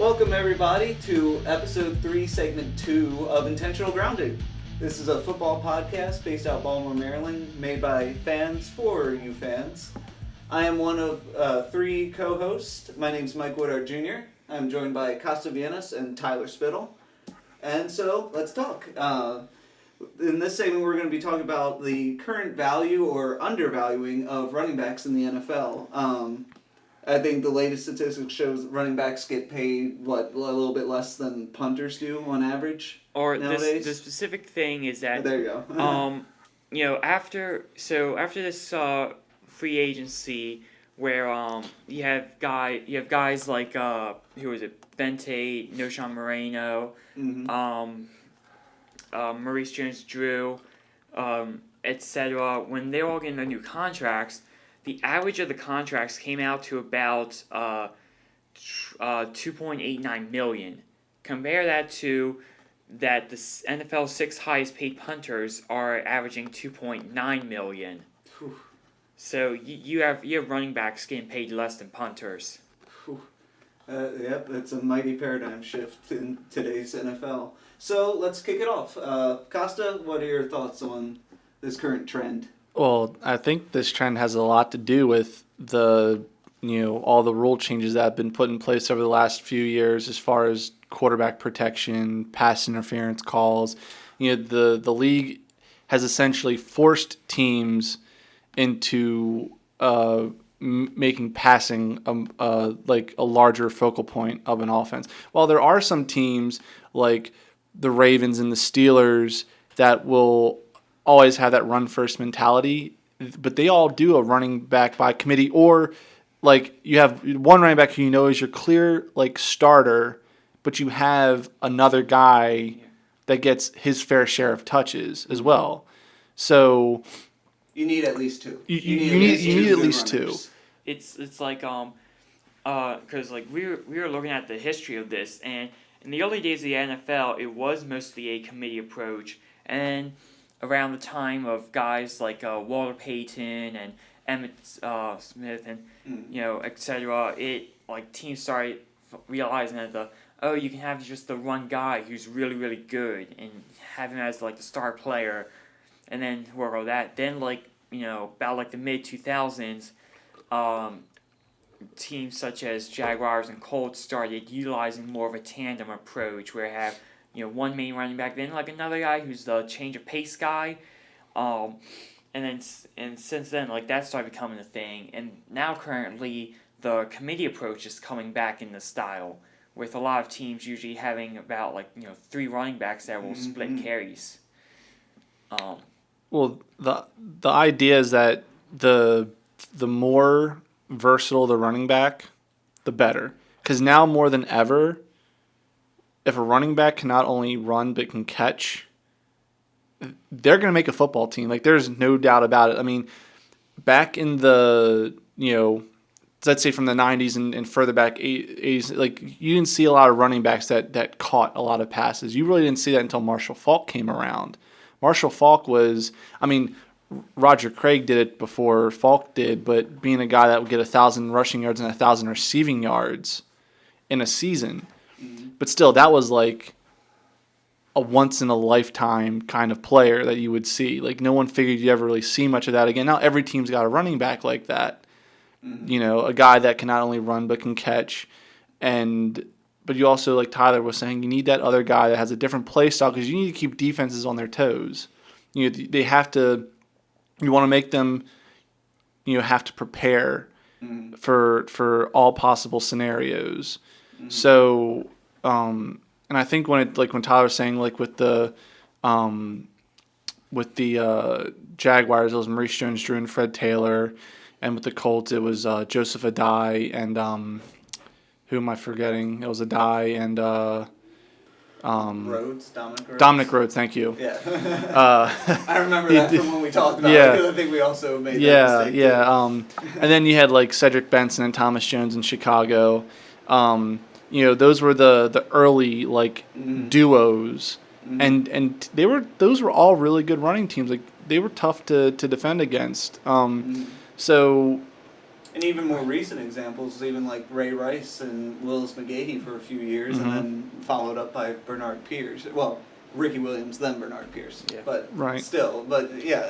Welcome everybody to episode 3, segment 2 of Intentional Grounding. This is a football podcast based out of Baltimore, Maryland, made by fans for you fans. I am one of 3 co-hosts. My name is Mike Woodard Jr. I'm joined by Costa Viennas and Tyler Spittle. And so, let's talk. In this segment, we're going to be talking about the current value or undervaluing of running backs in the NFL. I think the latest statistics shows running backs get paid, a little bit less than punters do on average nowadays? The specific thing is that... There you go. After this free agency where you have guys like who was it, Ben Tate, Noshawn Moreno, Maurice Jones-Drew, etc. When they were all getting their new contracts, the average of the contracts came out to about $2.89 million. Compare that to that the NFL's 6 highest paid punters are averaging $2.9 million. Whew. So you have running backs getting paid less than punters. Yep, that's a mighty paradigm shift in today's NFL. So let's kick it off. Costa, what are your thoughts on this current trend? Well, I think this trend has a lot to do with all the rule changes that have been put in place over the last few years as far as quarterback protection, pass interference calls. The league has essentially forced teams into making passing like a larger focal point of an offense. While there are some teams like the Ravens and the Steelers that will always have that run first mentality, but they all do a running back by committee, or like you have one running back who you know is your clear like starter, but you have another guy that gets his fair share of touches as well. So you need at least 2. You need at least 2. It's like because like we were looking at the history of this, and in the early days of the NFL, it was mostly a committee approach, and around the time of guys like Walter Payton and Emmitt Smith and etc., it like teams started realizing that you can have just the one guy who's really really good and have him as like the star player, and then whoever that. Then about like the mid 2000s, teams such as Jaguars and Colts started utilizing more of a tandem approach where you have one main running back, then like another guy who's the change of pace guy, and since then like that started becoming a thing, and now currently the committee approach is coming back in the style, with a lot of teams usually having about 3 running backs that will split carries. Well, the idea is that the more versatile the running back, the better, because now more than ever, if a running back can not only run but can catch, they're going to make a football team. Like, there's no doubt about it. I mean, back in the, let's say from the 90s and further back, 80s, like, you didn't see a lot of running backs that caught a lot of passes. You really didn't see that until Marshall Faulk came around. Marshall Faulk was, Roger Craig did it before Faulk did, but being a guy that would get 1,000 rushing yards and 1,000 receiving yards in a season. But still, that was like a once-in-a-lifetime kind of player that you would see. Like, no one figured you'd ever really see much of that again. Now every team's got a running back like that. A guy that can not only run but can catch. But you also, like Tyler was saying, you need that other guy that has a different play style because you need to keep defenses on their toes. They have to – you want to make them have to prepare for all possible scenarios. So – and I think when Tyler was saying with the Jaguars, it was Maurice Jones-Drew and Fred Taylor, and with the Colts it was Joseph Adai and who am I forgetting? It was Adai and Dominic Rhodes. Thank you. Yeah, I remember that from when we talked about it, because I think we also made that mistake. And then you had like Cedric Benson and Thomas Jones in Chicago. Those were the early duos, and those were all really good running teams. Like, they were tough to defend against. So And even more recent examples, even like Ray Rice and Willis McGahee for a few years, and then followed up by Bernard Pierce. Well, Ricky Williams, then Bernard Pierce. Yeah. But Right. still, but yeah,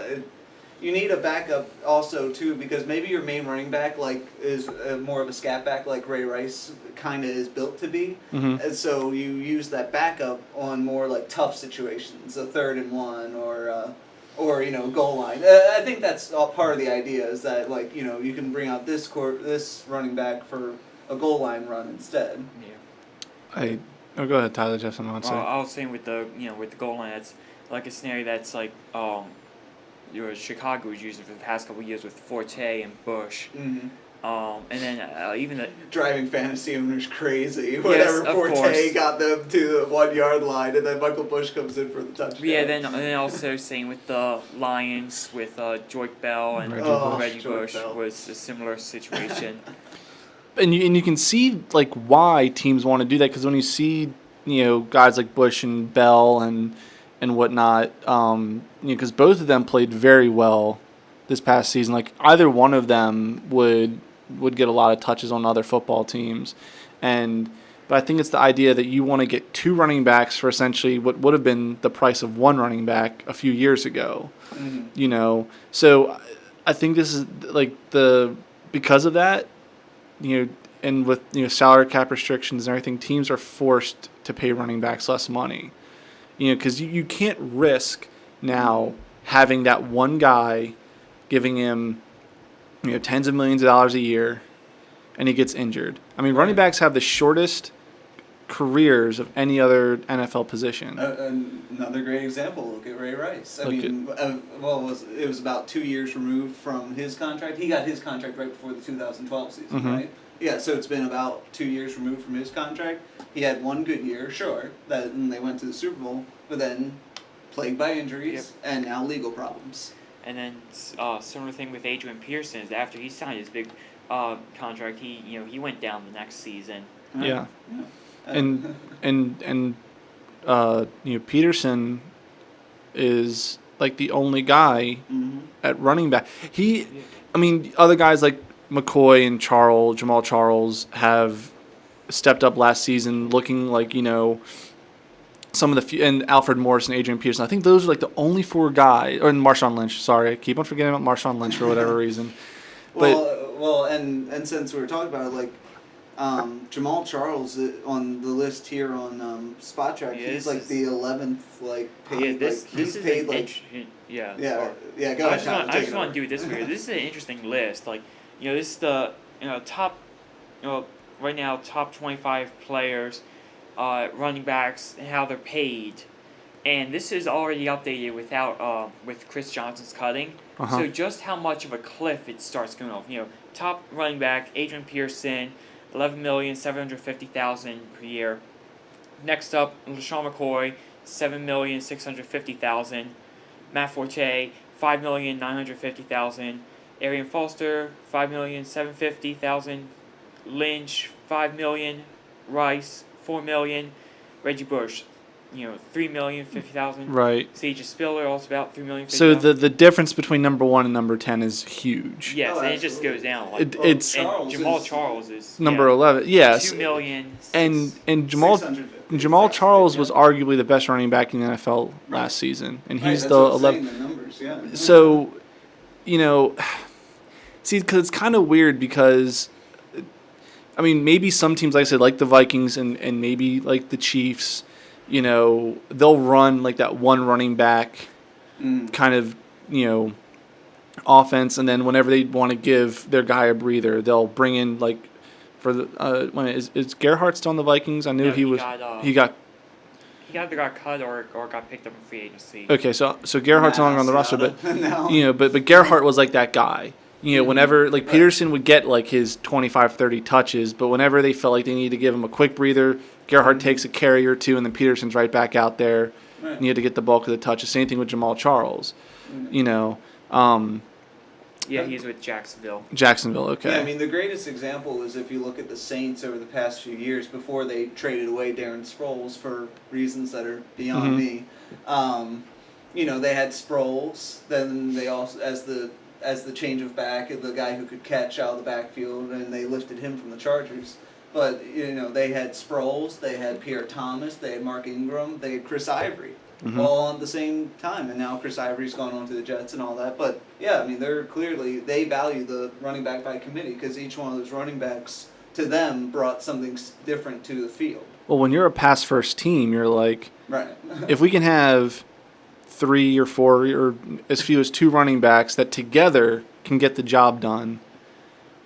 you need a backup also too, because maybe your main running back like is more of a scat back like Ray Rice kind of is built to be, and so you use that backup on more like tough situations, a 3rd and 1 or goal line. I think that's all part of the idea is that like you can bring out this running back for a goal line run instead. Yeah. Go ahead, Tyler. Just something to say. I was saying with the goal line, that's like a scenario that's like Chicago was using for the past couple of years with Forte and Bush. And then even the driving fantasy owners crazy. Yes, Whenever of Forte course. got them to the 1 yard line, and then Michael Bush comes in for the touchdown. Yeah, and then also same with the Lions with Joik Bell and Reggie Bush Bell. was a similar situation. And you can see like why teams want to do that, because when you see guys like Bush and Bell and whatnot, because both of them played very well this past season. Like either one of them would get a lot of touches on other football teams, but I think it's the idea that you want to get 2 running backs for essentially what would have been the price of 1 running back a few years ago. So I think this is like because of that. And with salary cap restrictions and everything, teams are forced to pay running backs less money. Because you can't risk now having that one guy giving him tens of millions of dollars a year, and he gets injured. I mean, running backs have the shortest careers of any other NFL position. Another great example. Look at Ray Rice. It was about 2 years removed from his contract. He got his contract right before the 2012 season, right? Yeah, so it's been about 2 years removed from his contract. He had 1 good year, sure, and they went to the Super Bowl, but then plagued by injuries and now legal problems. And then similar thing with Adrian Pearson is after he signed his big contract, he went down the next season. Yeah. And Peterson is like the only guy at running back. Other guys like McCoy and Jamal Charles have stepped up last season, looking like some of the few, and Alfred Morris and Adrian Peterson. I think those are like the only 4 guys, or Marshawn Lynch. Sorry, I keep on forgetting about Marshawn Lynch for whatever reason. And since we were talking about it, like Jamal Charles on the list here on Spot Track, he's like the 11th paid. Go ahead. I just want to do it this way. This is an interesting list. Like this is the top right now top 25 players, running backs and how they're paid, and this is already updated with Chris Johnson's cutting. So just how much of a cliff it starts going off. Top running back Adrian Pearson, $11,750,000 per year. Next up, LaShawn McCoy, $7,650,000. Matt Forte, $5,950,000. Arian Foster, $5,750,000. Lynch, $5 million. Rice, $4 million. Reggie Bush, $3,050,000. Right. C.J. Spiller, also about $3,050,000. So the difference between number 1 and number 10 is huge. Yes, and it just goes down. And Jamal Charles is number 11. Yes. $2 million. And Jamal Charles was arguably the best running back in the NFL last season, and he's the 11th. Numbers, yeah. So, see, because it's kind of weird because, maybe some teams, like I said, like the Vikings and maybe like the Chiefs, they'll run like that one running back kind of, offense, and then whenever they want to give their guy a breather, they'll bring in like for the is Gerhardt still on the Vikings? I knew he got either got cut or got picked up in free agency. Okay, so Gerhardt's no longer on the roster, but but Gerhardt was like that guy. Whenever Peterson would get like his 25, 30 touches, but whenever they felt like they needed to give him a quick breather, Gerhardt takes a carry or two, and then Peterson's right back out there. Right. And you had to get the bulk of the touches. Same thing with Jamal Charles. Yeah, he's with Jacksonville. Okay. Yeah, the greatest example is if you look at the Saints over the past few years before they traded away Darren Sproles for reasons that are beyond me. They had Sproles, then they also, as the as the change of back, the guy who could catch out of the backfield, and they lifted him from the Chargers. But, they had Sproles, they had Pierre Thomas, they had Mark Ingram, they had Chris Ivory, all at the same time. And now Chris Ivory's gone on to the Jets and all that. But, yeah, I mean, they value the running back by committee because each one of those running backs, to them, brought something different to the field. Well, when you're a pass-first team, you're like, right. if we can have 3 or 4 or as few as 2 running backs that together can get the job done,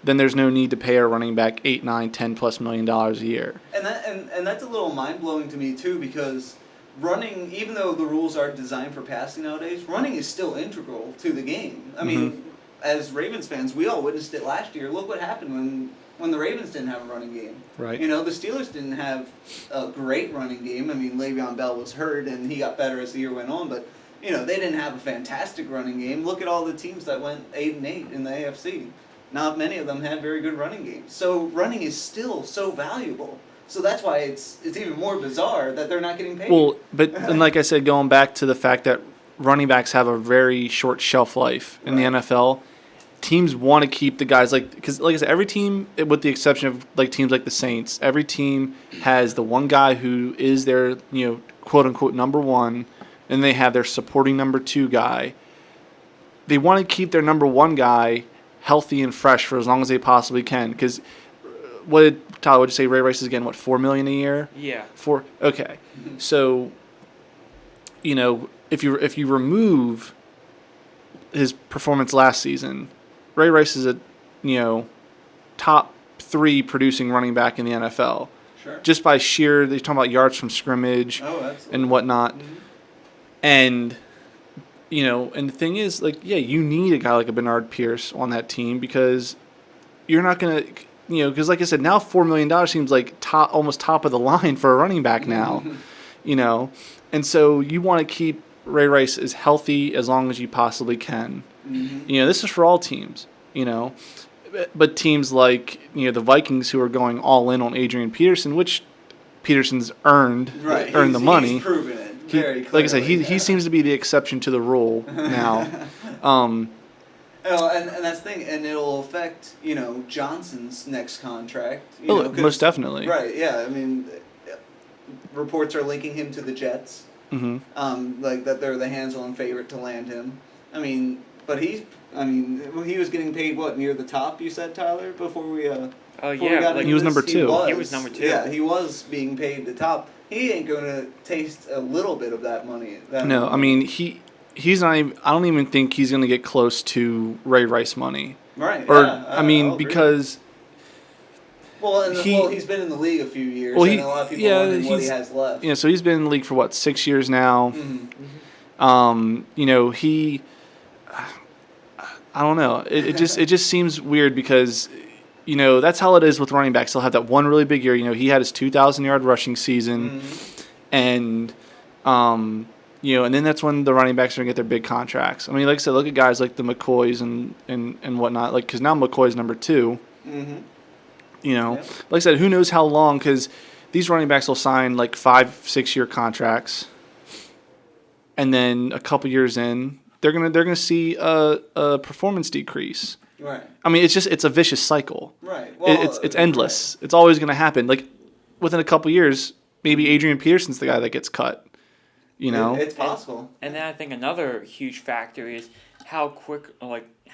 then there's no need to pay our running back $8, $9, $10+ million a year. And that's a little mind-blowing to me, too, because running, even though the rules are designed for passing nowadays, running is still integral to the game. I mean, as Ravens fans, we all witnessed it last year. Look what happened when the Ravens didn't have a running game. Right. The Steelers didn't have a great running game. I mean, Le'Veon Bell was hurt, and he got better as the year went on, but they didn't have a fantastic running game. Look at all the teams that went 8-8 in the AFC. Not many of them had very good running games. So running is still so valuable. So that's why it's even more bizarre that they're not getting paid. Well, and like I said, going back to the fact that running backs have a very short shelf life in the NFL, teams want to keep the guys because like I said, every team, with the exception of like teams like the Saints, every team has the one guy who is their quote unquote number one, and they have their supporting number 2 guy. They want to keep their number 1 guy healthy and fresh for as long as they possibly can. Because Tyler, would you say Ray Rice is getting, $4 million a year? Yeah. Okay. So, if you remove his performance last season, Ray Rice is a, top 3 producing running back in the NFL. Sure. Just by they're talking about yards from scrimmage and whatnot. Mm-hmm. And and the thing is, you need a guy like a Bernard Pierce on that team because you're not going to, because like I said, now $4 million seems like almost top of the line for a running back now, And so you want to keep Ray Rice as healthy as long as you possibly can. Mm-hmm. This is for all teams, But teams like, the Vikings who are going all in on Adrian Peterson, which Peterson's earned the money. He's proven it. Very clearly. Like I said, he seems to be the exception to the rule now. And that's the thing, and it'll affect Johnson's next contract. Most definitely. Right. Yeah. I mean, reports are linking him to the Jets. Mm-hmm. That they're the hands-on favorite to land him. I mean, but he was getting paid near the top. You said, Tyler, before we. He was number 2. He was number 2. Yeah, he was being paid the top. He ain't going to taste a little bit of that money. No, I mean, he's not even, I don't even think he's going to get close to Ray Rice money. Right. Or, because... he's been in the league a few years, and a lot of people wondering what he has left. Yeah, so he's been in the league for, 6 years now. Mm-hmm. I don't know. It just seems weird because... that's how it is with running backs. They'll have that one really big year. He had his 2,000-yard rushing season, and and then that's when the running backs are going to get their big contracts. I mean, like I said, look at guys like the McCoys and whatnot, because now McCoy's number 2. Mm-hmm. Like I said, who knows how long, because these running backs will sign 5-6 year contracts, and then a couple years in, they're gonna see a performance decrease. Right. I mean, it's a vicious cycle. Right. Well, it's endless. Right. It's always going to happen. Within a couple years, maybe Adrian Peterson's the guy that gets cut. It's possible. And then I think another huge factor is how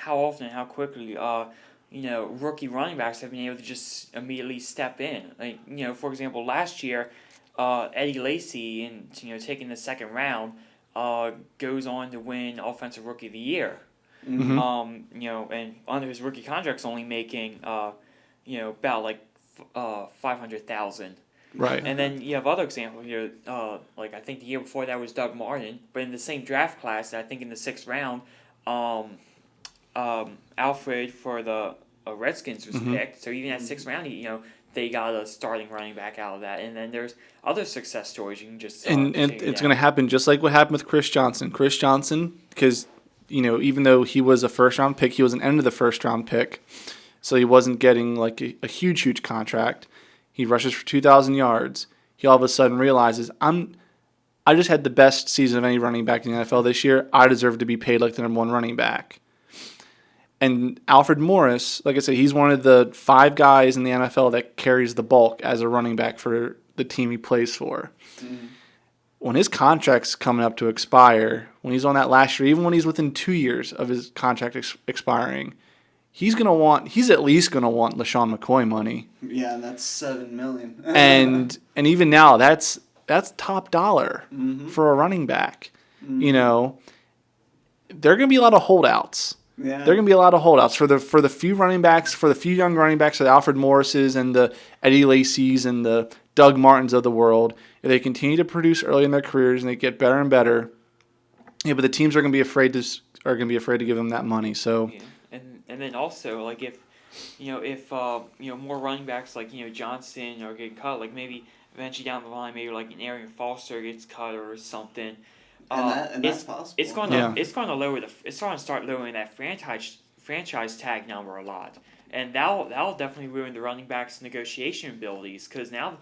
often and how quickly rookie running backs have been able to just immediately step in. For example, last year, Eddie Lacy, taking the second round, goes on to win Offensive Rookie of the Year. Mm-hmm. And under his rookie contract's only making, about $500,000. Right. And then you have other examples here. I think the year before that was Doug Martin, but in the same draft class, I think in the 6th round, Alfred for the Redskins was picked. So even at 6th round, they got a starting running back out of that. And then there's other success stories you can just. And it's going to happen just like what happened with Chris Johnson. Chris Johnson, because. Even though he was a first-round pick, he was an end of the first-round pick, so he wasn't getting a huge contract. He rushes for 2,000 yards. He all of a sudden realizes, I just had the best season of any running back in the NFL this year. I deserve to be paid like the number 1 running back. And Alfred Morris, like I said, he's one of the 5 guys in the NFL that carries the bulk as a running back for the team he plays for. When his contract's coming up to expire, when he's on that last year, even when he's within 2 years of his contract expiring, he's at least gonna want LaShawn McCoy money. Yeah, and that's $7 million. and even now, that's top dollar for a running back. You know, there are gonna be a lot of holdouts. Yeah. There are gonna be a lot of holdouts for the few running backs, for the few young running backs, the Alfred Morrises and the Eddie Lacy's and the Doug Martins of the world. If they continue to produce early in their careers and they get better and better, but the teams are gonna be afraid to give them that money. So. Yeah. And then also, like, if more running backs like, Johnson are getting cut, like maybe eventually down the line, maybe like an Arian Foster gets cut or something. And that's possible. It's going to start lowering that franchise tag number a lot, and that'll definitely ruin the running backs' negotiation abilities, because now,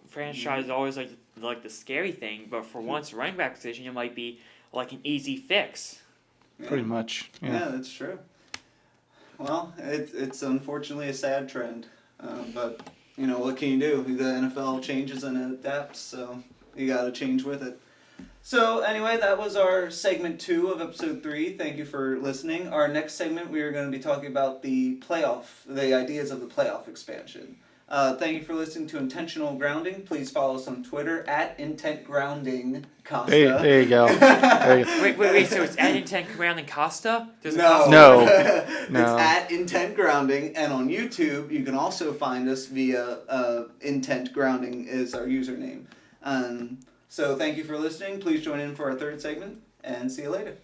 franchise is always like the scary thing, but for once, running back position, it might be like an easy fix. Yeah. Pretty much. Yeah, that's true. Well, it's unfortunately a sad trend, but what can you do? The NFL changes and adapts, so you got to change with it. So anyway, that was our segment 2 of episode 3. Thank you for listening. Our next segment, we are going to be talking about the ideas of the playoff expansion. Thank you for listening to Intentional Grounding. Please follow us on Twitter at IntentGroundingCosta. There you go. Wait. So it's at IntentGroundingCosta? No. It's at Intent Grounding, and on YouTube you can also find us via Intent Grounding is our username. So thank you for listening. Please join in for our 3rd segment, and see you later.